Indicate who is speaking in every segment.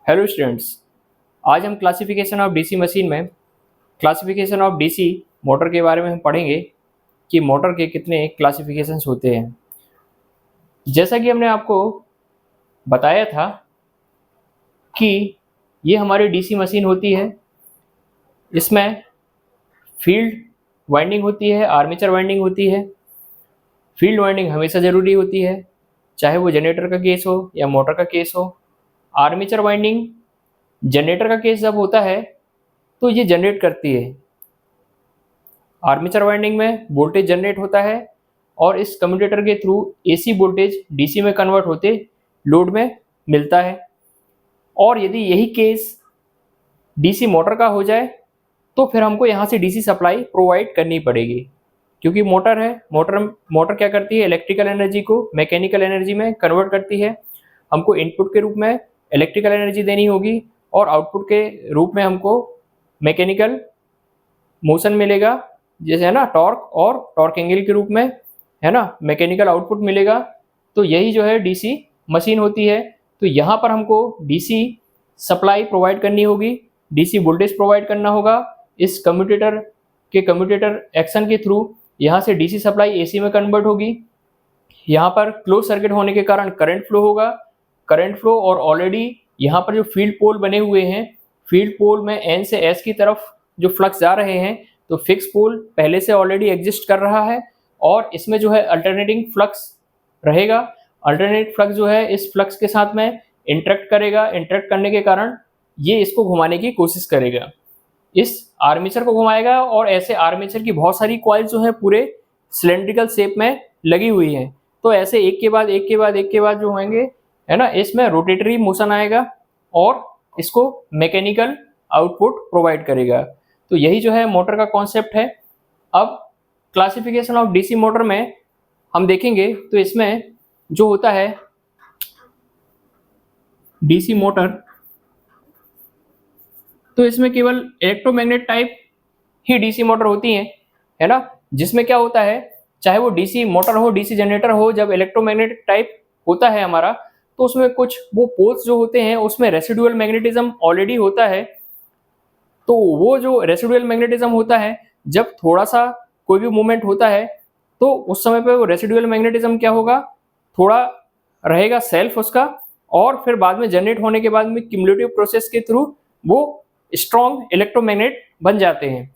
Speaker 1: Hello students, आज हम classification of DC machine में क्लासिफिकेशन ऑफ डीसी मोटर के बारे में हम पढ़ेंगे कि मोटर के कितने क्लासिफिकेशंस होते हैं। जैसा कि हमने आपको बताया था कि ये हमारी डीसी मशीन होती है, इसमें फील्ड वाइंडिंग होती है, आर्मेचर वाइंडिंग होती है। फील्ड वाइंडिंग हमेशा ज़रूरी होती है, चाहे वो जनरेटर का केस हो या मोटर का केस हो। आर्मेचर वाइंडिंग जनरेटर का केस जब होता है तो ये जनरेट करती है। आर्मेचर वाइंडिंग में वोल्टेज जनरेट होता है और इस कम्यूटेटर के थ्रू एसी वोल्टेज डीसी में कन्वर्ट होते लोड में मिलता है। और यदि यही केस डीसी मोटर का हो जाए तो फिर हमको यहाँ से डीसी सप्लाई प्रोवाइड करनी पड़ेगी, क्योंकि मोटर है। मोटर क्या करती है, इलेक्ट्रिकल एनर्जी को मैकेनिकल एनर्जी में कन्वर्ट करती है। हमको इनपुट के रूप में इलेक्ट्रिकल एनर्जी देनी होगी और आउटपुट के रूप में हमको मैकेनिकल मोशन मिलेगा, जैसे है ना टॉर्क, और टॉर्क एंगल के रूप में है ना मैकेनिकल आउटपुट मिलेगा। तो यही जो है डीसी मशीन होती है। तो यहाँ पर हमको डीसी सप्लाई प्रोवाइड करनी होगी, डीसी वोल्टेज प्रोवाइड करना होगा। इस कम्यूटेटर एक्शन के थ्रू यहाँ से डीसी सप्लाई एसी में कन्वर्ट होगी। यहाँ पर क्लोज सर्किट होने के कारण करंट फ्लो होगा। करंट फ्लो और ऑलरेडी यहाँ पर जो फील्ड पोल बने हुए हैं, फील्ड पोल में एन से एस की तरफ जो फ्लक्स जा रहे हैं, तो फिक्स पोल पहले से ऑलरेडी एग्जिस्ट कर रहा है और इसमें जो है अल्टरनेटिंग फ्लक्स रहेगा। अल्टरनेट फ्लक्स जो है इस फ्लक्स के साथ में इंटरेक्ट करेगा। इंटरेक्ट करने के कारण ये इसको घुमाने की कोशिश करेगा, इस आर्मेचर को घुमाएगा। और ऐसे आर्मेचर की बहुत सारी कॉइल जो है पूरे सिलेंड्रिकल शेप में लगी हुई हैं, तो ऐसे एक के बाद एक के बाद एक के बाद जो होंगे है ना, इसमें रोटेटरी मोशन आएगा और इसको मैकेनिकल आउटपुट प्रोवाइड करेगा। तो यही जो है मोटर का कॉन्सेप्ट है। अब क्लासिफिकेशन ऑफ डीसी मोटर में हम देखेंगे तो इसमें जो होता है डीसी मोटर, तो इसमें केवल इलेक्ट्रोमैग्नेट टाइप ही डीसी मोटर होती है ना, जिसमें क्या होता है, चाहे वो डीसी मोटर हो, डीसी जनरेटर हो, जब इलेक्ट्रोमैग्नेटिक टाइप होता है हमारा, तो उसमें कुछ वो पोल्स जो होते हैं उसमें रेसिडुअल मैग्नेटिज्म ऑलरेडी होता है। तो वो जो रेसिडुअल मैग्नेटिज्म होता है, जब थोड़ा सा कोई भी मूवमेंट होता है तो उस समय पे वो रेसिडुअल मैग्नेटिज्म क्या होगा, थोड़ा रहेगा सेल्फ उसका, और फिर बाद में जनरेट होने के बाद में क्यूमुलेटिव प्रोसेस के थ्रू वो स्ट्रॉन्ग इलेक्ट्रोमैग्नेट बन जाते हैं।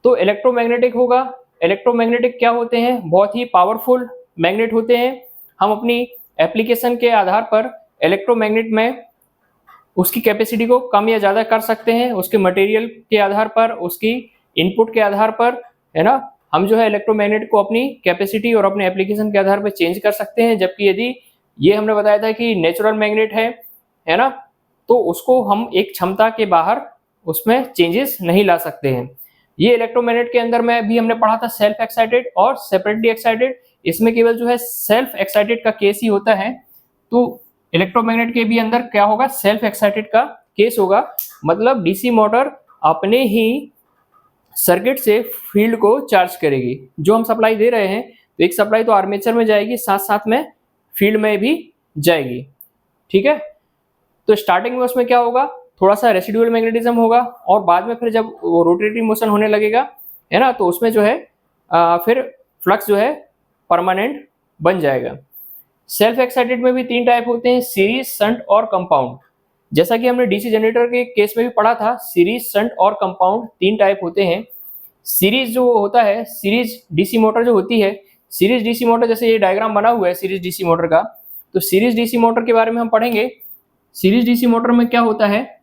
Speaker 1: तो इलेक्ट्रोमैग्नेटिक होगा। इलेक्ट्रोमैग्नेटिक क्या होते हैं, बहुत ही पावरफुल मैग्नेट होते हैं। हम अपनी एप्लीकेशन के आधार पर इलेक्ट्रोमैग्नेट में उसकी कैपेसिटी को कम या ज़्यादा कर सकते हैं, उसके मटेरियल के आधार पर, उसकी इनपुट के आधार पर, है ना। हम जो है इलेक्ट्रोमैग्नेट को अपनी कैपेसिटी और अपने एप्लीकेशन के आधार पर चेंज कर सकते हैं। जबकि यदि ये हमने बताया था कि नेचुरल मैग्नेट है ना, तो उसको हम एक क्षमता के बाहर उसमें चेंजेस नहीं ला सकते हैं। ये इलेक्ट्रोमैग्नेट के अंदर में भी हमने पढ़ा था सेल्फ एक्साइटेड और सेपरेटली एक्साइटेड। इसमें केवल जो है सेल्फ एक्साइटेड का केस ही होता है। तो इलेक्ट्रोमैग्नेट के भी अंदर क्या होगा, सेल्फ एक्साइटेड का केस होगा। मतलब डीसी मोटर अपने ही सर्किट से फील्ड को चार्ज करेगी। जो हम सप्लाई दे रहे हैं, तो एक सप्लाई तो आर्मेचर में जाएगी, साथ साथ में फील्ड में भी जाएगी। ठीक है। तो स्टार्टिंग में उसमें क्या होगा, थोड़ा सा रेसिडुअल मैग्नेटिज्म होगा और बाद में फिर जब वो रोटेटरी मोशन होने लगेगा, है ना, तो उसमें जो है फिर फ्लक्स जो है परमानेंट बन जाएगा। सेल्फ एक्साइटेड में भी तीन टाइप होते हैं, सीरीज, शंट और कंपाउंड। जैसा कि हमने डीसी जनरेटर के केस में भी पढ़ा था, सीरीज, शंट और कंपाउंड तीन टाइप होते हैं। सीरीज जो होता है, सीरीज डीसी मोटर जो होती है, सीरीज डीसी मोटर, जैसे ये डायग्राम बना हुआ है सीरीज डीसी मोटर का, तो सीरीज डीसी मोटर के बारे में हम पढ़ेंगे। सीरीज डीसी मोटर में क्या होता है,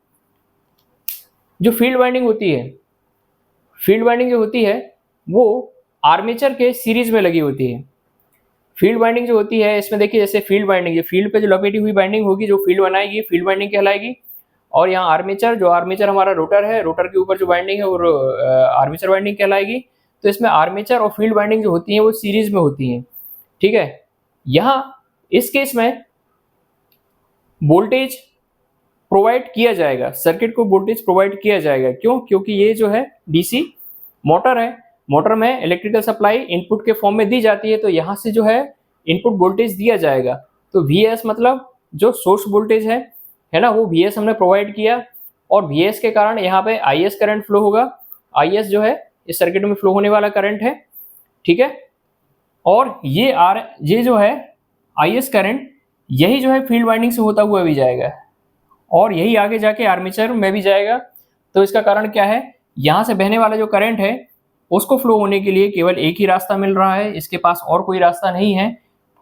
Speaker 1: जो फील्ड वाइंडिंग होती है, फील्ड वाइंडिंग जो होती है वो आर्मेचर के सीरीज में लगी होती है। फील्ड वाइंडिंग जो होती है, इसमें देखिए जैसे फील्ड वाइंडिंग, ये फील्ड पे जो लपेटी हुई वाइंडिंग होगी, जो फील्ड बनाएगी, फील्ड वाइंडिंग कहलाएगी। और यहाँ आर्मेचर, जो आर्मेचर हमारा रोटर है, रोटर के ऊपर जो वाइंडिंग है वो आर्मेचर वाइंडिंग कहलाएगी। तो इसमें आर्मेचर और फील्ड वाइंडिंग जो होती है वो सीरीज में होती है। ठीक है। यहाँ इस केस में वोल्टेज प्रोवाइड किया जाएगा, सर्किट को वोल्टेज प्रोवाइड किया जाएगा। क्यों? क्योंकि ये जो है डीसी मोटर है, मोटर में इलेक्ट्रिकल सप्लाई इनपुट के फॉर्म में दी जाती है, तो यहाँ से जो है इनपुट वोल्टेज दिया जाएगा। तो Vs मतलब जो सोर्स वोल्टेज है, है ना, वो VS हमने प्रोवाइड किया और VS के कारण यहाँ पे IS करंट फ्लो होगा। IS जो है इस सर्किट में फ्लो होने वाला करंट है, ठीक है। और ये जो है IS करंट, यही जो है फील्ड वाइंडिंग से होता हुआ भी जाएगा और यही आगे जाके आर्मेचर में भी जाएगा। तो इसका कारण क्या है, यहाँ से बहने वाला जो करंट है उसको फ्लो होने के लिए केवल एक ही रास्ता मिल रहा है, इसके पास और कोई रास्ता नहीं है।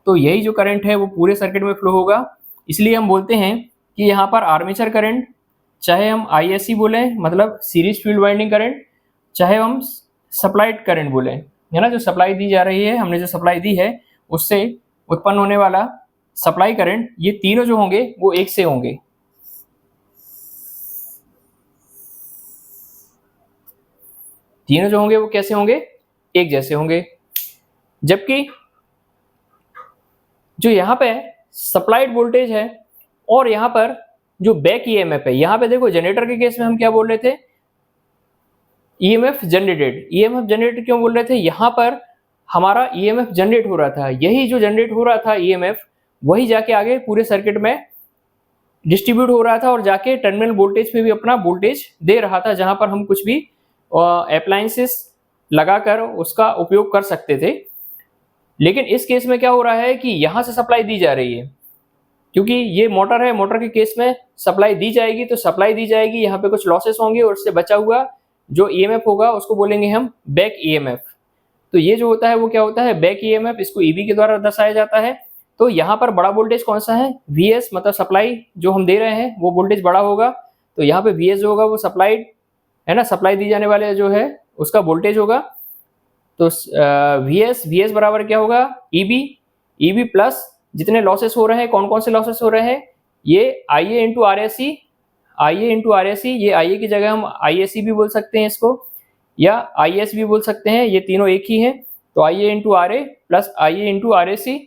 Speaker 1: तो यही जो करंट है वो पूरे सर्किट में फ्लो होगा। इसलिए हम बोलते हैं कि यहाँ पर आर्मेचर करंट, चाहे हम ISC बोलें मतलब सीरीज फील्ड वाइंडिंग करंट, चाहे हम सप्लाइड करंट बोलें, है ना, जो सप्लाई दी जा रही है, हमने जो सप्लाई दी है उससे उत्पन्न होने वाला सप्लाई करंट, ये तीनों जो होंगे वो एक से होंगे। तीनों जो होंगे वो कैसे होंगे, एक जैसे होंगे। जबकि जो यहाँ पे सप्लाइड वोल्टेज है और यहाँ पर जो बैक EMF है, यहाँ पे देखो जनरेटर के केस में हम क्या बोल रहे थे, EMF जनरेटेड क्यों बोल रहे थे, यहाँ पर हमारा EMF जनरेट हो रहा था, यही जो जनरेट हो रहा था EMF वही जाके आगे पूरे सर्किट में डिस्ट्रीब्यूट हो रहा था और जाके टर्मिनल वोल्टेज पे भी अपना वोल्टेज दे रहा था, जहां पर हम कुछ भी अप्लायंसेस लगाकर उसका उपयोग कर सकते थे। लेकिन इस केस में क्या हो रहा है कि यहाँ से सप्लाई दी जा रही है, क्योंकि ये मोटर है, मोटर के केस में सप्लाई दी जाएगी, तो सप्लाई दी जाएगी, यहाँ पे कुछ लॉसेस होंगे और उससे बचा हुआ जो EMF होगा उसको बोलेंगे हम बैक EMF। तो ये जो होता है वो क्या होता है, बैक EMF, इसको EB के द्वारा दर्शाया जाता है। तो यहाँ पर बड़ा वोल्टेज कौन सा है, VS, मतलब सप्लाई जो हम दे रहे हैं वो वोल्टेज बड़ा होगा। तो यहाँ पे VS जो होगा वो सप्लाइड है ना, सप्लाई दी जाने वाले जो है उसका वोल्टेज होगा। तो VS बराबर क्या होगा, EB प्लस जितने लॉसेस हो रहे हैं, कौन कौन से लॉसेस हो रहे हैं, ये IA इंटू RSC, ये IA की जगह हम ISC भी बोल सकते हैं इसको, या IS भी बोल सकते हैं, ये तीनों एक ही हैं। तो IA into RA plus IA into RSC,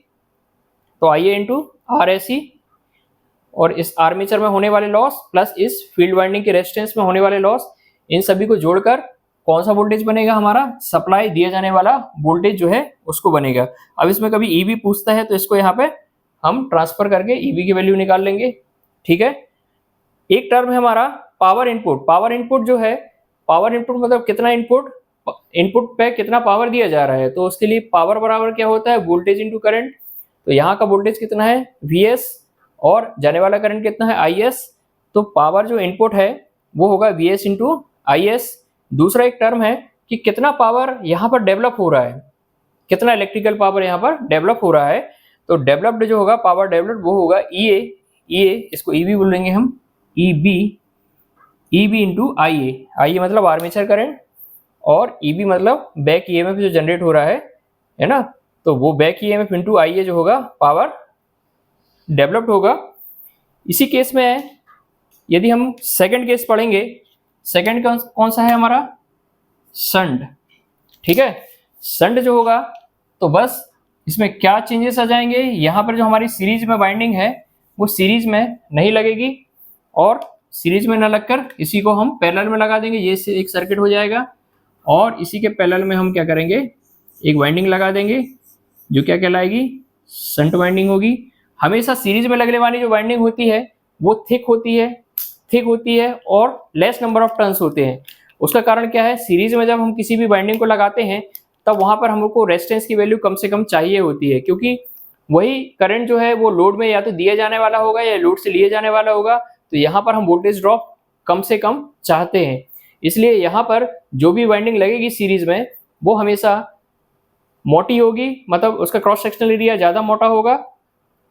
Speaker 1: तो IA इंटू RSC, और इस आर्मेचर में होने वाले लॉस प्लस इस फील्ड वाइंडिंग के रेजिस्टेंस में होने वाले लॉस, इन सभी को जोड़कर कौन सा वोल्टेज बनेगा, हमारा सप्लाई दिया जाने वाला वोल्टेज जो है उसको बनेगा। अब इसमें कभी EB पूछता है तो इसको यहाँ पे हम ट्रांसफर करके EB की वैल्यू निकाल लेंगे, ठीक है। एक टर्म है हमारा पावर इनपुट जो है, पावर इनपुट मतलब कितना इनपुट पे कितना पावर दिया जा रहा है, तो उसके लिए पावर बराबर क्या होता है, वोल्टेज इंटू करंट। तो यहाँ का वोल्टेज कितना है, VS, और जाने वाला करंट कितना है, IS। तो पावर जो इनपुट है वो होगा VS इंटू IS। दूसरा एक टर्म है कि कितना पावर यहाँ पर डेवलप हो रहा है, कितना इलेक्ट्रिकल पावर यहाँ पर डेवलप हो रहा है। तो डेवलप्ड जो होगा, पावर डेवलप्ड, वो होगा EA, इसको EB बोलेंगे हम, EB इंटू IA मतलब आर्मेचर करंट, और EB मतलब बैक EMF जो जनरेट हो रहा है ना, तो वो बैक EMF इंटू IA जो होगा पावर डेवलप्ड होगा। इसी केस में यदि हम सेकंड केस पढ़ेंगे, सेकंड कौन सा है हमारा, शंट, ठीक है। शंट जो होगा तो बस इसमें क्या चेंजेस आ जाएंगे, यहाँ पर जो हमारी सीरीज में वाइंडिंग है वो सीरीज में नहीं लगेगी, और सीरीज में न लगकर इसी को हम पैरेलल में लगा देंगे, ये एक सर्किट हो जाएगा। और इसी के पैरेलल में हम क्या करेंगे, एक वाइंडिंग लगा देंगे जो क्या कहलाएगी, शंट वाइंडिंग होगी। हमेशा सीरीज में लगने वाली जो वाइंडिंग होती है वो थिक होती है और लेस नंबर ऑफ टर्न्स होते हैं। उसका कारण क्या है, सीरीज में जब हम किसी भी वाइंडिंग को लगाते हैं तब वहां पर हमको रेजिस्टेंस की वैल्यू कम से कम चाहिए होती है, क्योंकि वही करंट जो है वो लोड में या तो दिया जाने वाला होगा या लोड से लिए जाने वाला होगा। तो यहाँ पर हम वोल्टेज ड्रॉप कम से कम चाहते हैं, इसलिए यहाँ पर जो भी वाइंडिंग लगेगी सीरीज में वो हमेशा मोटी होगी, मतलब उसका क्रॉस सेक्शनल एरिया ज़्यादा मोटा होगा,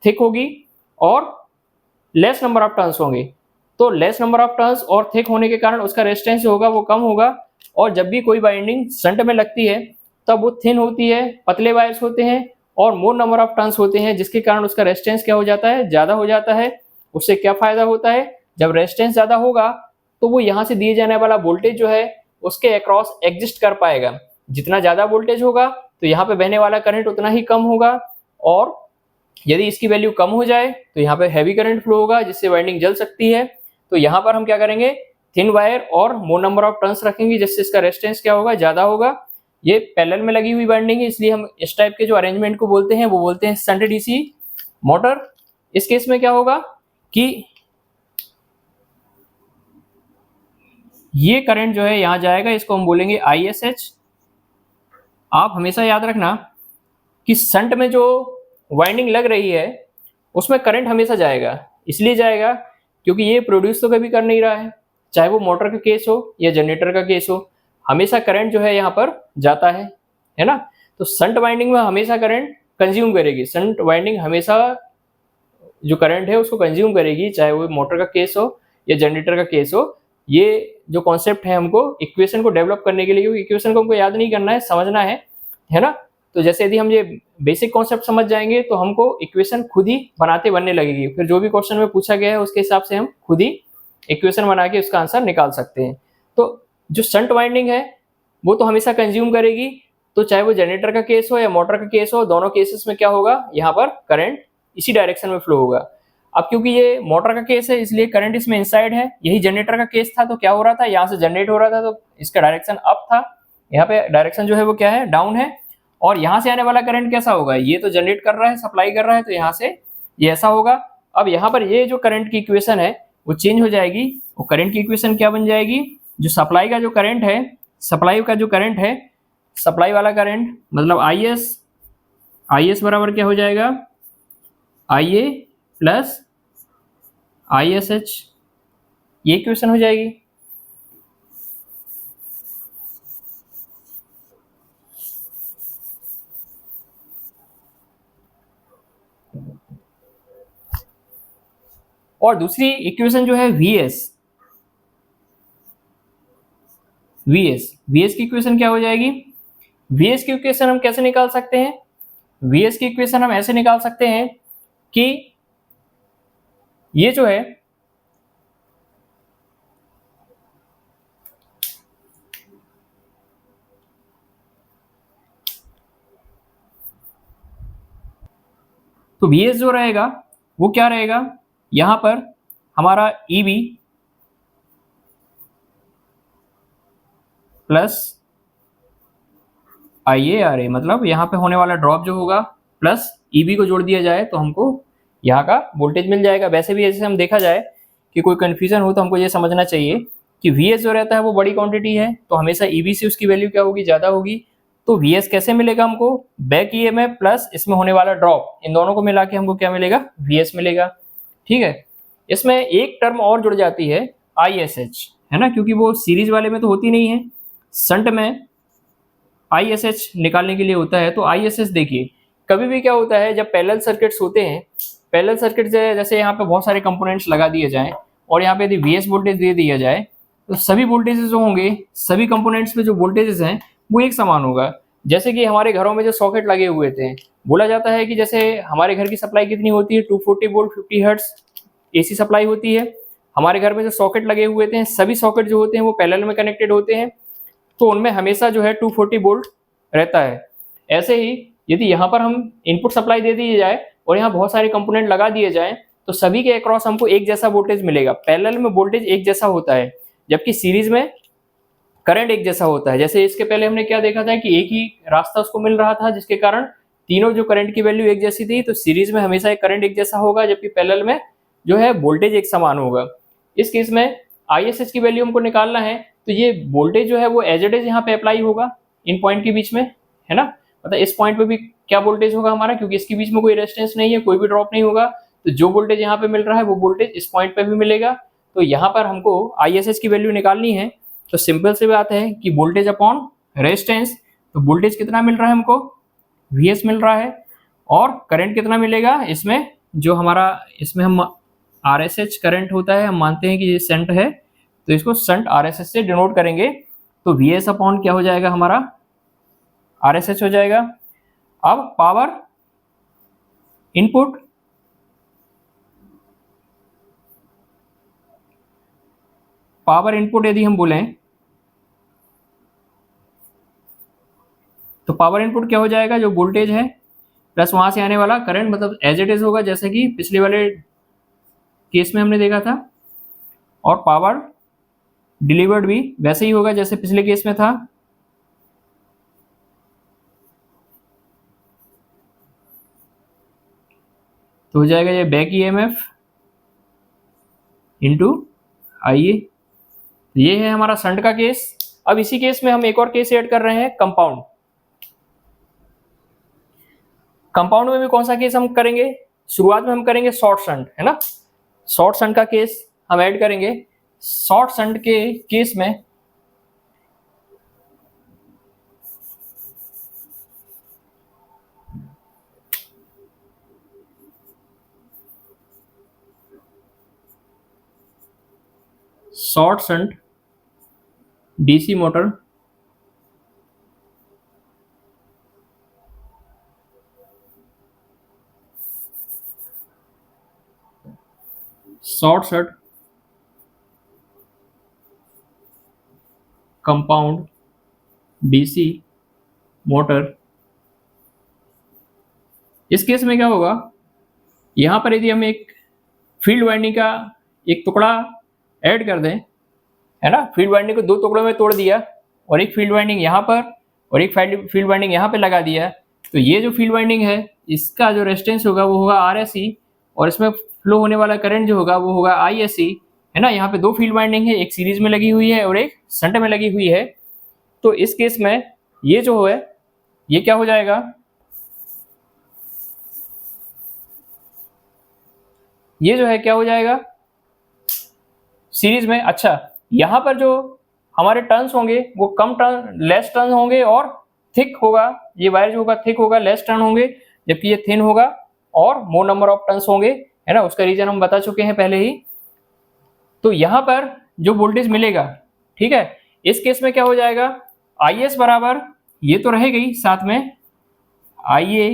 Speaker 1: थिक होगी, और लेस नंबर ऑफ टर्न्स होंगे। तो लेस नंबर ऑफ टर्न्स और थिक होने के कारण उसका रेजिस्टेंस होगा वो कम होगा। और जब भी कोई वाइंडिंग शंट में लगती है तब वो थिन होती है, पतले वायर्स होते हैं और मोर नंबर ऑफ टर्न्स होते हैं, जिसके कारण उसका रेजिस्टेंस क्या हो जाता है, ज़्यादा हो जाता है। उससे क्या फायदा होता है, जब रेजिस्टेंस ज़्यादा होगा तो वो यहाँ से दिए जाने वाला वोल्टेज जो है उसके अक्रॉस एग्जिस्ट कर पाएगा। जितना ज़्यादा वोल्टेज होगा तो यहाँ पे बहने वाला करंट उतना ही कम होगा, और यदि इसकी वैल्यू कम हो जाए तो यहाँ पे हैवी करंट फ्लो होगा जिससे वाइंडिंग जल सकती है। तो यहाँ पर हम क्या करेंगे, थिन वायर और मोर नंबर ऑफ टर्न्स रखेंगे, जिससे इसका रेजिस्टेंस क्या होगा, ज़्यादा होगा। ये पैरेलल में लगी हुई वाइंडिंग है, इसलिए हम इस टाइप के जो अरेंजमेंट को बोलते हैं वो बोलते हैं शंट डीसी मोटर। इस केस में क्या होगा कि ये करंट जो है यहाँ जाएगा, इसको हम बोलेंगे ISH। आप हमेशा याद रखना कि शंट में जो वाइंडिंग लग रही है उसमें करंट हमेशा जाएगा, इसलिए जाएगा क्योंकि ये प्रोड्यूस तो कभी कर नहीं रहा है, चाहे वो मोटर का केस हो या जनरेटर का केस हो, हमेशा करंट जो है यहाँ पर जाता है ना। तो शंट वाइंडिंग में हमेशा करंट कंज्यूम करेगी, शंट वाइंडिंग हमेशा जो करंट है उसको कंज्यूम करेगी, चाहे वो मोटर का केस हो या जनरेटर का केस हो। ये जो कॉन्सेप्ट है हमको इक्वेशन को डेवलप करने के लिए, क्योंकि इक्वेशन को हमको याद नहीं करना है, समझना है ना। तो जैसे यदि हम ये बेसिक कॉन्सेप्ट समझ जाएंगे तो हमको इक्वेशन खुद ही बनाते बनने लगेगी, फिर जो भी क्वेश्चन में पूछा गया है उसके हिसाब से हम खुद ही इक्वेशन बना के उसका आंसर निकाल सकते हैं। तो जो शंट वाइंडिंग है वो तो हमेशा कंज्यूम करेगी, तो चाहे वो जनरेटर का केस हो या मोटर का केस हो, दोनों केसेस में क्या होगा, यहाँ पर करंट इसी डायरेक्शन में फ्लो होगा। अब क्योंकि ये मोटर का केस है इसलिए करंट इसमें इनसाइड है, यही जनरेटर का केस था तो क्या हो रहा था, यहाँ से जनरेट हो रहा था तो इसका डायरेक्शन अप था, यहाँ पे डायरेक्शन जो है वो क्या है, डाउन है। और यहाँ से आने वाला करंट कैसा होगा, ये तो जनरेट कर रहा है, सप्लाई कर रहा है, तो यहाँ से ये ऐसा होगा। अब यहाँ पर ये जो करंट की इक्वेशन है वो चेंज हो जाएगी, वो करंट की इक्वेशन क्या बन जाएगी, जो सप्लाई का जो करंट है, सप्लाई का जो करंट है, सप्लाई वाला करंट मतलब IS बराबर क्या हो जाएगा, IA प्लस ISH, ये इक्वेशन हो जाएगी। और दूसरी इक्वेशन जो है VS की इक्वेशन क्या हो जाएगी, VS की इक्वेशन हम कैसे निकाल सकते हैं, VS की इक्वेशन हम ऐसे निकाल सकते हैं कि ये जो है तो VS जो रहेगा वो क्या रहेगा, यहां पर हमारा EB प्लस IARA, मतलब यहाँ पे होने वाला ड्रॉप जो होगा प्लस EB को जोड़ दिया जाए तो हमको यहाँ का वोल्टेज मिल जाएगा। वैसे भी ऐसे हम देखा जाए कि कोई कंफ्यूजन हो तो हमको ये समझना चाहिए कि VS जो रहता है वो बड़ी क्वांटिटी है तो हमेशा EB से उसकी वैल्यू क्या होगी, ज़्यादा होगी। तो VS कैसे मिलेगा हमको, बैक EMF प्लस इसमें होने वाला ड्रॉप, इन दोनों को मिला के हमको क्या मिलेगा, VS मिलेगा। ठीक है, इसमें एक टर्म और जुड़ जाती है ISH, है ना, क्योंकि वो सीरीज वाले में तो होती नहीं है, शंट में ISH निकालने के लिए होता है। तो ISH देखिए कभी भी क्या होता है, जब पैरेलल सर्किट्स होते हैं, पैरेलल सर्किट जैसे यहाँ पे बहुत सारे कंपोनेंट्स लगा दिए जाएं और यहाँ पे यदि VS वोल्टेज दे दिया जाए तो सभी वोल्टेजेस जो होंगे, सभी कंपोनेंट्स पे जो वोल्टेजेस हैं वो एक समान होगा। जैसे कि हमारे घरों में जो सॉकेट लगे हुए थे, बोला जाता है कि जैसे हमारे घर की सप्लाई कितनी होती है, 240 वोल्ट 50 हर्ट्ज AC सप्लाई होती है। हमारे घर में जो सॉकेट लगे हुए थे, सभी सॉकेट जो होते हैं वो पैरेलल में कनेक्टेड होते हैं, तो उनमें हमेशा जो है 240 वोल्ट रहता है। ऐसे ही यदि यहाँ पर हम इनपुट सप्लाई दे दी जाए और यहाँ बहुत सारे कंपोनेंट लगा दिए जाएं तो सभी के अक्रॉस हमको एक जैसा वोल्टेज मिलेगा। पैरेलल में वोल्टेज एक जैसा होता है जबकि सीरीज में करंट एक जैसा होता है। जैसे इसके पहले हमने क्या देखा था कि एक ही रास्ता उसको मिल रहा था जिसके कारण तीनों जो करंट की वैल्यू एक जैसी थी, तो सीरीज में हमेशा एक करंट एक जैसा होगा जबकि पैरेलल में जो है वोल्टेज एक समान होगा। इस केस में ISH की वैल्यू हमको निकालना है तो ये वोल्टेज जो है वो एज इट इज यहाँ पे अप्लाई होगा इन पॉइंट के बीच में, है ना, मतलब इस पॉइंट पे भी क्या वोल्टेज होगा हमारा, क्योंकि इसके बीच में कोई रेजिस्टेंस नहीं है, कोई भी ड्रॉप नहीं होगा, तो जो वोल्टेज यहाँ पे मिल रहा है वो वोल्टेज इस पॉइंट पे भी मिलेगा। तो यहाँ पर हमको ISH की वैल्यू निकालनी है, तो सिंपल सी बात है कि वोल्टेज अपॉन रेजिस्टेंस, तो वोल्टेज कितना मिल रहा है हमको, VS मिल रहा है, और करंट कितना मिलेगा इसमें, जो हमारा इसमें हम RSH करंट होता है, हम मानते हैं कि ये शंट है तो इसको शंट RSH से डिनोट करेंगे, तो VS अपॉन क्या हो जाएगा हमारा, RSH हो जाएगा। अब पावर इनपुट, पावर इनपुट यदि हम बोलें तो पावर इनपुट क्या हो जाएगा, जो वोल्टेज है प्लस वहां से आने वाला करंट, मतलब एज इट इज होगा जैसे कि पिछले वाले केस में हमने देखा था, और पावर डिलीवर्ड भी वैसे ही होगा जैसे पिछले केस में था। तो हो जाएगा ये बैक EMF इंटू IA, ये है हमारा शंट का केस। अब इसी केस में हम एक और केस ऐड कर रहे हैं, कंपाउंड। कंपाउंड में भी कौन सा केस हम करेंगे? शुरुआत में हम करेंगे शॉर्ट शंट, है ना। शॉर्ट शंट का केस हम ऐड करेंगे। शॉर्ट शंट के केस में short shunt DC motor short shunt compound DC motor. इस केस में क्या होगा, यहां पर यदि हम एक फील्ड वाइंडिंग का एक टुकड़ा ऐड कर दें, है ना, फील्ड वाइंडिंग को दो टुकड़ों में तोड़ दिया और एक फील्ड वाइंडिंग यहाँ पर और एक फील्ड वाइंडिंग यहाँ पे लगा दिया, तो ये जो फील्ड वाइंडिंग है इसका जो रेजिस्टेंस होगा वो होगा RSE और इसमें फ्लो होने वाला करंट जो होगा वो होगा ISE, है ना। यहाँ पे दो फील्ड वाइंडिंग है, एक सीरीज में लगी हुई है और एक शंट में लगी हुई है। तो इस केस में ये जो है ये क्या हो जाएगा, ये जो है क्या हो जाएगा सीरीज में। अच्छा, यहाँ पर जो हमारे टर्न्स होंगे वो कम टर्न लेस टर्न होंगे और थिक होगा, ये वायर जो होगा थिक होगा, लेस टर्न होंगे, जबकि ये थिन होगा और मोर नंबर ऑफ टर्न्स होंगे, है ना। उसका रीजन हम बता चुके हैं पहले ही। तो यहाँ पर जो वोल्टेज मिलेगा, ठीक है, इस केस में क्या हो जाएगा, IS बराबर ये तो रहेगा ही, साथ में IA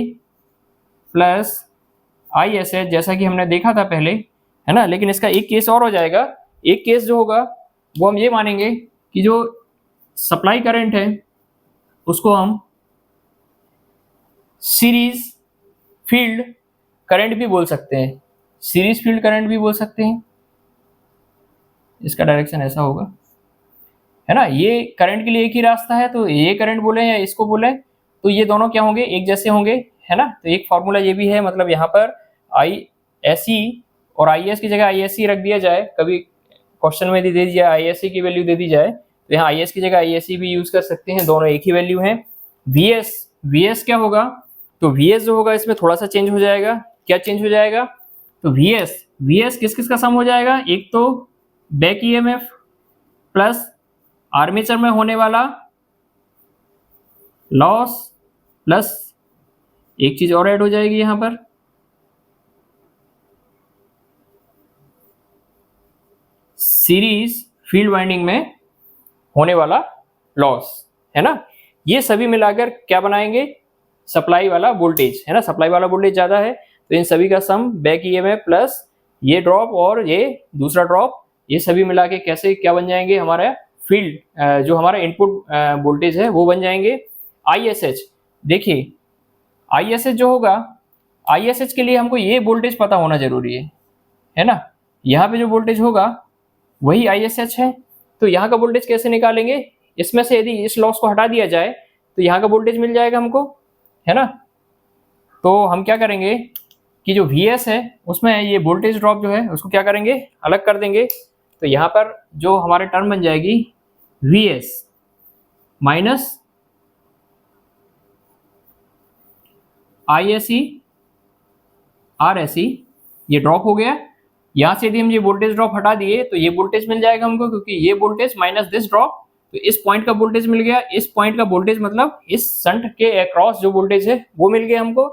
Speaker 1: प्लस ISH जैसा कि हमने देखा था पहले, है ना। लेकिन इसका एक केस और हो जाएगा। एक केस जो होगा वो हम ये मानेंगे कि जो सप्लाई करंट है उसको हम सीरीज फील्ड करंट भी बोल सकते हैं, सीरीज फील्ड करंट भी बोल सकते हैं। इसका डायरेक्शन ऐसा होगा, है ना। ये करंट के लिए एक ही रास्ता है, तो ये करंट बोले या इसको बोले तो ये दोनों क्या होंगे, एक जैसे होंगे, है ना। तो एक फॉर्मूला ये भी है, मतलब यहाँ पर ISE और IS की जगह ISE रख दिया जाए, कभी क्वेश्चन में दे दिया ISE की वैल्यू दे दी जाए तो यहाँ IS की जगह ISE भी यूज कर सकते हैं, दोनों एक ही वैल्यू है। VS क्या होगा, तो VS जो होगा इसमें थोड़ा सा चेंज हो जाएगा। क्या चेंज हो जाएगा, तो VS किस किस का सम हो जाएगा, एक तो बैक EMF प्लस आर्मेचर में होने वाला लॉस प्लस एक चीज और ऐड हो जाएगी यहां पर, सीरीज फील्ड वाइंडिंग में होने वाला लॉस, है ना। ये सभी मिलाकर क्या बनाएंगे, सप्लाई वाला वोल्टेज, है ना। सप्लाई वाला वोल्टेज ज्यादा है तो इन सभी का सम बैक EMF प्लस ये ड्रॉप और ये दूसरा ड्रॉप, ये सभी मिला के कैसे क्या बन जाएंगे, हमारा फील्ड जो हमारा इनपुट वोल्टेज है वो बन जाएंगे ISH। देखिए ISH जो होगा, ISH के लिए हमको ये वोल्टेज पता होना जरूरी है ना। यहाँ पे जो वोल्टेज होगा वही ISH है। तो यहाँ का वोल्टेज कैसे निकालेंगे, इसमें से यदि इस लॉस को हटा दिया जाए तो यहाँ का वोल्टेज मिल जाएगा हमको, है ना। तो हम क्या करेंगे कि जो VS है उसमें ये वोल्टेज ड्रॉप जो है उसको क्या करेंगे, अलग कर देंगे। तो यहाँ पर जो हमारे टर्म बन जाएगी VS माइनस ISE RSE, ये ड्रॉप हो गया। यहाँ से यदि हम ये वोल्टेज ड्रॉप हटा दिए तो ये वोल्टेज मिल जाएगा हमको, क्योंकि ये वोल्टेज माइनस दिस ड्रॉप, तो इस पॉइंट का वोल्टेज मिल गया। इस पॉइंट का वोल्टेज मतलब इस शंट के अक्रॉस जो वोल्टेज है वो मिल गया हमको।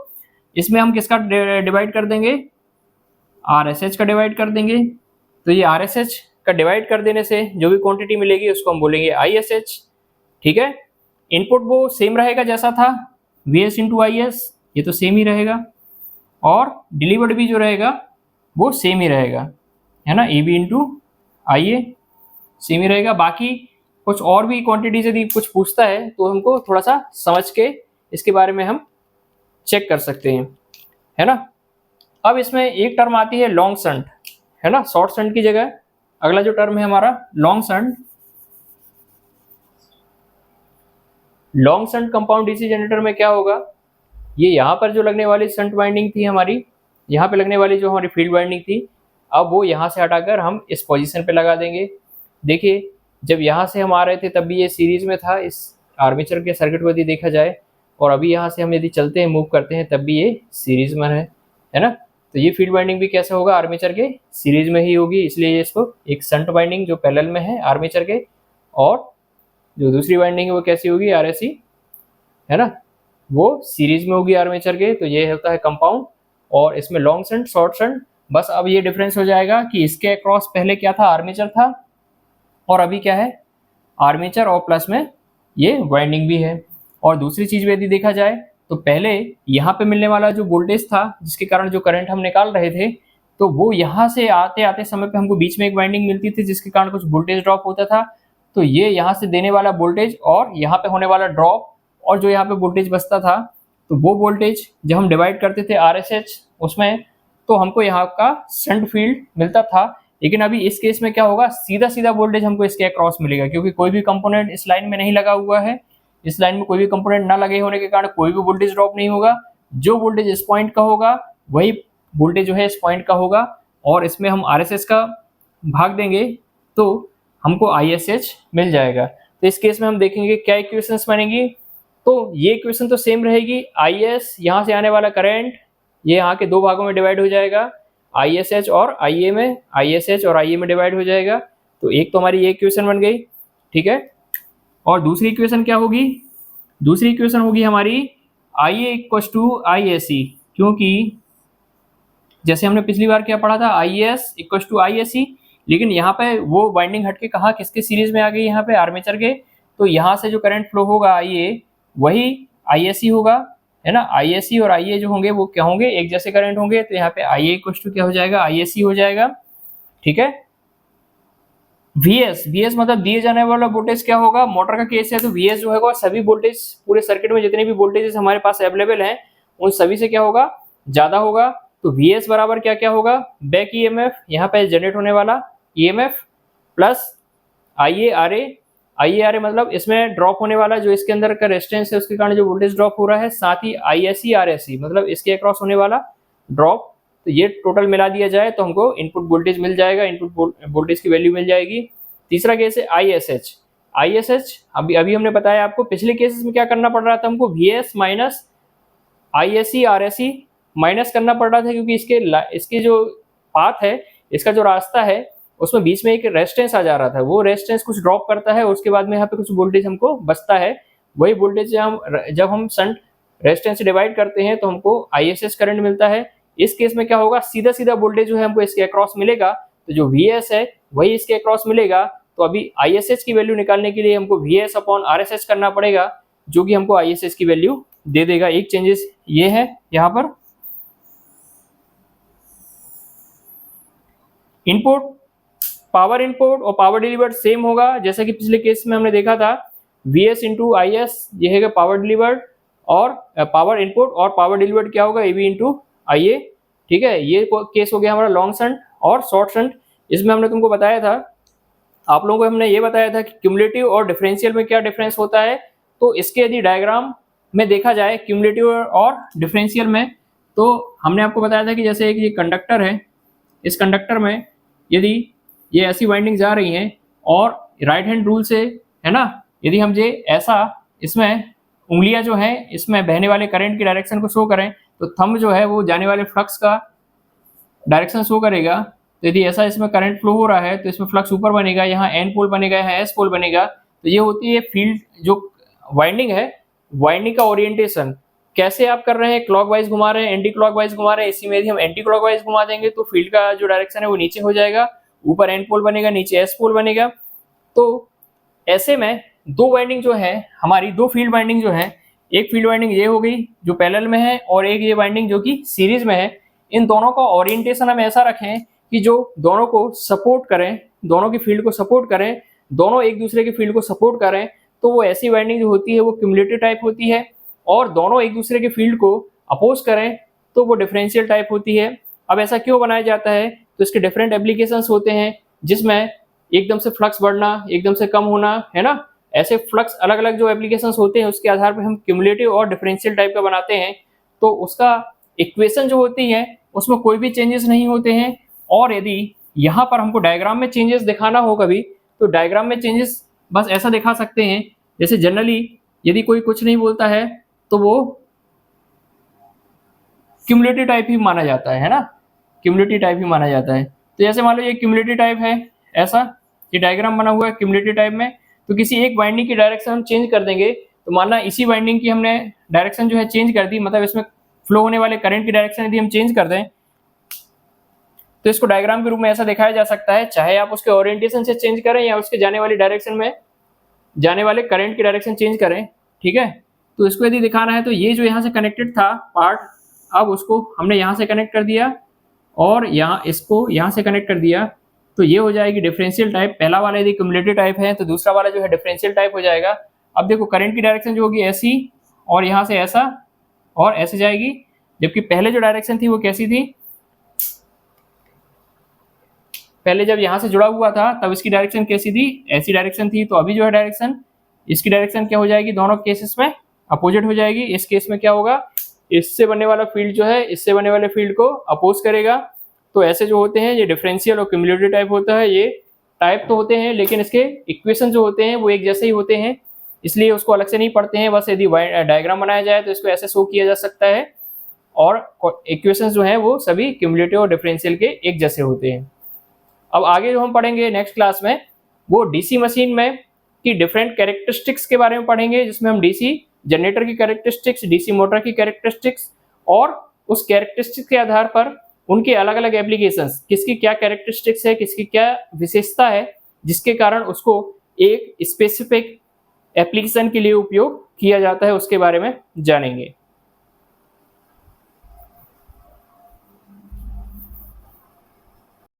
Speaker 1: इसमें हम किसका डिवाइड कर देंगे, RSH का डिवाइड कर देंगे। तो ये RSH का डिवाइड कर देने से जो भी क्वांटिटी मिलेगी उसको हम बोलेंगे ISH, ठीक है। इनपुट वो सेम रहेगा जैसा था, VS इंटू IS, ये तो सेम ही रहेगा, और डिलीवर्ड भी जो रहेगा वो सेम ही रहेगा, है ना, AB इंटू IA सेम ही रहेगा। बाकी कुछ और भी क्वांटिटीज यदि कुछ पूछता है तो हमको थोड़ा सा समझ के इसके बारे में हम चेक कर सकते हैं, है ना। अब इसमें एक टर्म आती है लॉन्ग शंट, है ना, शॉर्ट शंट की जगह अगला जो टर्म है हमारा long shunt. Long shunt compound DC generator में क्या होगा, ये यहाँ पर जो लगने वाली शंट वाइंडिंग थी हमारी, यहाँ पे लगने वाली जो हमारी फील्ड वाइंडिंग थी, अब वो यहाँ से हटाकर हम इस पोजीशन पे लगा देंगे। देखिए जब यहाँ से हम आ रहे थे तब भी ये सीरीज में था इस आर्मेचर के सर्किट को यदि देखा जाए, और अभी यहाँ से हम यदि चलते हैं, मूव करते हैं, तब भी ये सीरीज में है ना। तो ये फील्ड वाइंडिंग भी कैसे होगा, आर्मेचर के सीरीज में ही होगी, इसलिए इसको एक शंट वाइंडिंग जो पैरेलल में है आर्मेचर के, और जो दूसरी वाइंडिंग है वो कैसी होगी, आरएसी, है ना, वो सीरीज में होगी आर्मेचर के। तो ये होता है कंपाउंड, और इसमें लॉन्ग शंट, शॉर्ट शंट। बस अब ये डिफरेंस हो जाएगा कि इसके अक्रॉस पहले क्या था, आर्मेचर था, और अभी क्या है, आर्मेचर, और प्लस में ये वाइंडिंग भी है। और दूसरी चीज यदि देखा जाए तो पहले यहाँ पे मिलने वाला जो वोल्टेज था, जिसके कारण जो करंट हम निकाल रहे थे, तो वो यहाँ से आते आते समय पे हमको बीच में एक वाइंडिंग मिलती थी, जिसके कारण कुछ वोल्टेज ड्रॉप होता था। तो ये यहाँ से देने वाला वोल्टेज और यहाँ पे होने वाला ड्रॉप, और जो यहाँ पे वोल्टेज बचता था, तो वो वोल्टेज जब हम डिवाइड करते थे RSH उसमें, तो हमको यहाँ का शंट फील्ड मिलता था। लेकिन अभी इस केस में क्या होगा, सीधा सीधा वोल्टेज हमको इसके अक्रॉस मिलेगा, क्योंकि कोई भी कंपोनेंट इस लाइन में नहीं लगा हुआ है। इस लाइन में कोई भी कंपोनेंट ना लगे होने के कारण कोई भी वोल्टेज ड्रॉप नहीं होगा। जो वोल्टेज इस पॉइंट का होगा वही वोल्टेज जो है इस पॉइंट का होगा, और इसमें हम RSS का भाग देंगे तो हमको ISH मिल जाएगा। तो इस केस में हम देखेंगे क्या इक्वेशंस बनेंगी। तो ये इक्वेशन तो सेम रहेगी, IS यहाँ से आने वाला करंट ये यहाँ के दो भागों में डिवाइड हो जाएगा, ISH और IA में, ISH और IA में डिवाइड हो जाएगा। तो एक तो हमारी ये इक्वेशन बन गई, ठीक है। और दूसरी इक्वेशन क्या होगी, दूसरी इक्वेशन होगी हमारी IA इक्वल टू ISC, क्योंकि जैसे हमने पिछली बार क्या पढ़ा था, IS इक्वल टू ISC, लेकिन यहाँ पे वो बाइंडिंग हटके कहाँ, किसके सीरीज में आ गई, यहाँ पे आर्मेचर के। तो यहाँ से जो करंट फ्लो होगा IA वही ISC होगा, है ना। ISC और IA जो होंगे वो क्या होंगे, एक जैसे करंट होंगे। तो यहाँ पे IA इक्वल टू क्या हो जाएगा, ISC हो जाएगा, ठीक है। VS मतलब दिए जाने वाला वोल्टेज क्या होगा, मोटर का केस है तो VS जो होगा सभी वोल्टेज, पूरे सर्किट में जितने भी वोल्टेजेस हमारे पास अवेलेबल हैं उन सभी से क्या होगा, ज्यादा होगा। तो VS बराबर क्या क्या होगा, बैक EMF, यहाँ पे जनरेट होने वाला EMF, प्लस IA RA मतलब इसमें ड्रॉप होने वाला जो इसके अंदर का रेजिस्टेंस है उसके कारण जो वोल्टेज ड्रॉप हो रहा है, साथ ही ISC RSC मतलब इसके अक्रॉस होने वाला ड्रॉप। तो ये टोटल मिला दिया जाए तो हमको इनपुट वोल्टेज मिल जाएगा, इनपुट वोल्टेज की वैल्यू मिल जाएगी। तीसरा केस है ISH अभी हमने बताया आपको, पिछले केसेस में क्या करना पड़ रहा था हमको, VS minus ISC RSC minus करना पड़ रहा था, क्योंकि इसके जो पाथ है, इसका जो रास्ता है उसमें बीच में एक रेजिस्टेंस आ जा रहा था, वो रेजिस्टेंस कुछ ड्रॉप करता है, उसके बाद में यहाँ पे कुछ वोल्टेज हमको बचता है। वही वोल्टेज जब हम शंट रेजिस्टेंस से डिवाइड करते हैं तो हमको ISH करंट मिलता है। इस केस में क्या होगा, सीधा सीधा वोल्टेज जो है हमको इसके अक्रॉस मिलेगा, तो जो VS है वही इसके अक्रॉस मिलेगा। तो अभी ISH की वैल्यू निकालने के लिए हमको VS अपॉन RSH करना पड़ेगा, जो कि हमको ISH की वैल्यू दे देगा। एक चेंजेस ये है यहाँ पर, इनपुट, पावर इनपुट और पावर डिलीवर्ड सेम होगा, जैसा कि पिछले केस में हमने देखा था, VS इंटू IS ये है पावर डिलीवर्ड, और पावर इनपुट और पावर डिलीवर्ड क्या होगा, AB इंटू IA, ठीक है। ये केस हो गया हमारा लॉन्ग शंट और शॉर्ट शंट। इसमें हमने तुमको बताया था, आप लोगों को हमने ये बताया था कि क्यूमुलेटिव और डिफरेंशियल में क्या डिफरेंस होता है। तो इसके यदि डायग्राम में देखा जाए क्यूमुलेटिव और डिफरेंशियल में, तो हमने आपको बताया था कि जैसे एक ये कंडक्टर है, इस कंडक्टर में यदि ये ऐसी वाइंडिंग जा रही हैं और राइट हैंड रूल से, है ना, यदि हम ये ऐसा इसमें उंगलियां जो हैं इसमें बहने वाले करंट की डायरेक्शन को शो करें, तो थंब जो है वो जाने वाले फ्लक्स का डायरेक्शन शो करेगा। तो यदि ऐसा इसमें करंट फ्लो हो रहा है तो इसमें फ्लक्स ऊपर बनेगा, यहाँ N पोल बनेगा, यहाँ S पोल बनेगा। तो ये होती है फील्ड, जो वाइंडिंग है, वाइंडिंग का ओरिएंटेशन कैसे आप कर रहे हैं, क्लॉकवाइज घुमा रहे हैं, एंटी क्लॉकवाइज घुमा रहे हैं। इसी में यदि हम एंटी क्लॉकवाइज घुमा देंगे तो फील्ड का जो डायरेक्शन है वो नीचे हो जाएगा, ऊपर N पोल बनेगा, नीचे S पोल बनेगा। तो ऐसे में दो वाइंडिंग जो है हमारी, दो फील्ड वाइंडिंग जो है, एक फील्ड वाइंडिंग ये हो गई जो पैरेलल में है, और एक ये वाइंडिंग जो कि सीरीज में है। इन दोनों का ओरिएंटेशन हम ऐसा रखें कि जो दोनों को सपोर्ट करें, दोनों की फील्ड को सपोर्ट करें, दोनों एक दूसरे की फील्ड को सपोर्ट करें। तो वो ऐसी वाइंडिंग जो होती है वो क्यूमुलेटिव टाइप होती है, और दोनों एक दूसरे के फील्ड को अपोज करें तो वो डिफरेंशियल टाइप होती है। अब ऐसा क्यों बनाया जाता है, तो इसके डिफरेंट एप्लीकेशंस होते हैं, जिसमें एकदम से फ्लक्स बढ़ना, एकदम से कम होना, है ना, ऐसे फ्लक्स अलग अलग जो एप्लीकेशंस होते हैं उसके आधार पर हम क्यूमुलेटिव और डिफरेंशियल टाइप का बनाते हैं। तो उसका इक्वेशन जो होती है उसमें कोई भी चेंजेस नहीं होते हैं। और यदि यहाँ पर हमको डायग्राम में चेंजेस दिखाना हो कभी, तो डायग्राम में चेंजेस बस ऐसा दिखा सकते हैं, जैसे जनरली यदि कोई कुछ नहीं बोलता है तो वो क्यूमुलेटिव टाइप ही माना जाता है ना, क्यूमुलेटिव टाइप ही माना जाता है। तो जैसे मान लो ये क्यूमुलेटिव टाइप है, ऐसा ये डायग्राम बना हुआ है क्यूमुलेटिव टाइप में, तो किसी एक वाइंडिंग की डायरेक्शन हम चेंज कर देंगे, तो मानना इसी वाइंडिंग की हमने डायरेक्शन जो है चेंज कर दी, मतलब इसमें फ्लो होने वाले करंट की डायरेक्शन यदि हम चेंज कर दें तो इसको डायग्राम के रूप में ऐसा दिखाया जा सकता है, चाहे आप उसके ओरिएंटेशन से चेंज करें या उसके जाने वाली डायरेक्शन में जाने वाले करंट की डायरेक्शन चेंज करें, ठीक है। तो इसको यदि दिखाना है तो ये जो यहाँ से कनेक्टेड था पार्ट, अब उसको हमने यहाँ से कनेक्ट कर दिया और यहाँ इसको यहाँ से कनेक्ट कर दिया, तो ये हो जाएगी डिफरेंशियल टाइप। पहला वाला यदि क्यूमुलेटिव टाइप है तो दूसरा वाला जो है डिफरेंशियल टाइप हो जाएगा। अब देखो करंट की डायरेक्शन जो होगी ऐसी और यहाँ से ऐसा और ऐसे जाएगी, जबकि पहले जो डायरेक्शन थी वो कैसी थी, पहले जब यहाँ से जुड़ा हुआ था तब इसकी डायरेक्शन कैसी थी, ऐसी डायरेक्शन थी। तो अभी जो है डायरेक्शन, इसकी डायरेक्शन क्या हो जाएगी, दोनों केसेस में अपोजिट हो जाएगी। इस केस में क्या होगा, इससे बनने वाला फील्ड जो है इससे बनने वाले फील्ड को अपोज करेगा। तो ऐसे जो होते हैं ये डिफरेंशियल और क्यूमुलेटिव टाइप होता है। ये टाइप तो होते हैं लेकिन इसके इक्वेशन जो होते हैं वो एक जैसे ही होते हैं, इसलिए उसको अलग से नहीं पढ़ते हैं। बस यदि डायग्राम बनाया जाए तो इसको ऐसे शो किया जा सकता है, और इक्वेशन जो है वो सभी क्यूमुलेटिव और डिफरेंशियल के एक जैसे होते हैं। अब आगे जो हम पढ़ेंगे नेक्स्ट क्लास में वो डीसी मशीन में की डिफरेंट कैरेक्टरिस्टिक्स के बारे में पढ़ेंगे, जिसमें हम डीसी जनरेटर की कैरेक्टरिस्टिक्स, डीसी मोटर की कैरेक्टरिस्टिक्स और उस कैरेक्टरिस्टिक्स के आधार पर उनके अलग अलग एप्लीकेशंस, किसकी क्या कैरेक्टरिस्टिक्स है, किसकी क्या विशेषता है, जिसके कारण उसको एक स्पेसिफिक एप्लीकेशन के लिए उपयोग किया जाता है, उसके बारे में जानेंगे।